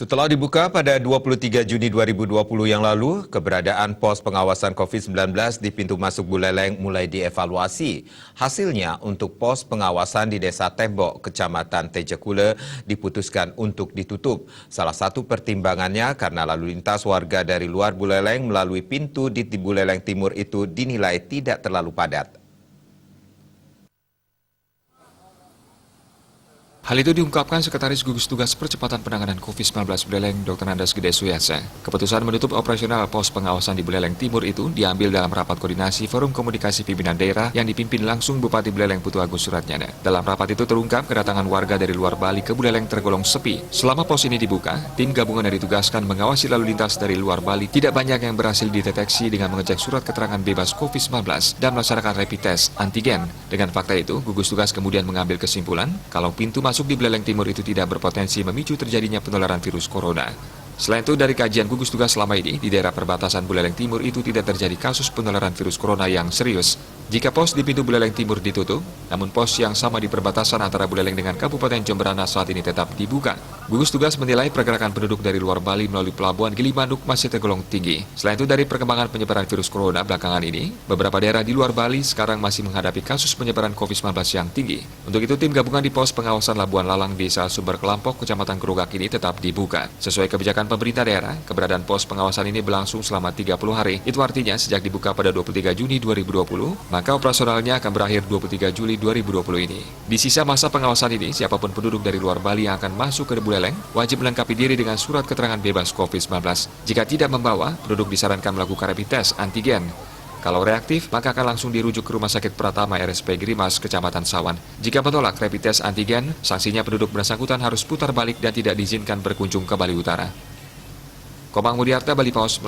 Setelah dibuka pada 23 Juni 2020 yang lalu, keberadaan pos pengawasan COVID-19 di pintu masuk Buleleng mulai dievaluasi. Hasilnya, untuk pos pengawasan di Desa Tembok, Kecamatan Tejakule, diputuskan untuk ditutup. Salah satu pertimbangannya karena lalu lintas warga dari luar Buleleng melalui pintu di Buleleng Timur itu dinilai tidak terlalu padat. Hal itu diungkapkan Sekretaris Gugus Tugas Percepatan Penanganan COVID-19 Buleleng, Dr. Andas Gede Suyasa. Keputusan menutup operasional pos pengawasan di Buleleng Timur itu diambil dalam rapat koordinasi Forum Komunikasi Pimpinan Daerah yang dipimpin langsung Bupati Buleleng Putu Agus Suratnyana. Dalam rapat itu terungkap kedatangan warga dari luar Bali ke Buleleng tergolong sepi. Selama pos ini dibuka, tim gabungan yang ditugaskan mengawasi lalu lintas dari luar Bali tidak banyak yang berhasil dideteksi dengan mengecek surat keterangan bebas COVID-19 dan melaksanakan rapid test antigen. Dengan fakta itu, gugus tugas kemudian mengambil kesimpulan kalau pintu masuk di Buleleng Timur itu tidak berpotensi memicu terjadinya penularan virus corona. Selain itu, dari kajian gugus tugas selama ini, di daerah perbatasan Buleleng Timur itu tidak terjadi kasus penularan virus corona yang serius. Jika pos di pintu Buleleng Timur ditutup, namun pos yang sama di perbatasan antara Buleleng dengan Kabupaten Jemberana saat ini tetap dibuka. Gugus tugas menilai pergerakan penduduk dari luar Bali melalui pelabuhan Gili Manuk masih tergolong tinggi. Selain itu, dari perkembangan penyebaran virus corona belakangan ini, beberapa daerah di luar Bali sekarang masih menghadapi kasus penyebaran COVID-19 yang tinggi. Untuk itu, tim gabungan di pos pengawasan Labuan Lalang Desa Sumber Kelampok, Kecamatan Kerugak ini tetap dibuka. Sesuai kebijakan pemerintah daerah, keberadaan pos pengawasan ini berlangsung selama 30 hari. Itu artinya sejak dibuka pada 23 Juni 2020, maka operasionalnya akan berakhir 23 Juli 2020 ini. Di sisa masa pengawasan ini, siapapun penduduk dari luar Bali yang akan masuk ke Buleleng wajib melengkapi diri dengan surat keterangan bebas COVID-19. Jika tidak membawa, penduduk disarankan melakukan rapid test antigen. Kalau reaktif, maka akan langsung dirujuk ke Rumah Sakit Pratama RSP Grimas, Kecamatan Sawan. Jika menolak rapid test antigen, sanksinya penduduk bersangkutan harus putar balik dan tidak diizinkan berkunjung ke Bali Utara. Komang Mudiarta, Bali Pos,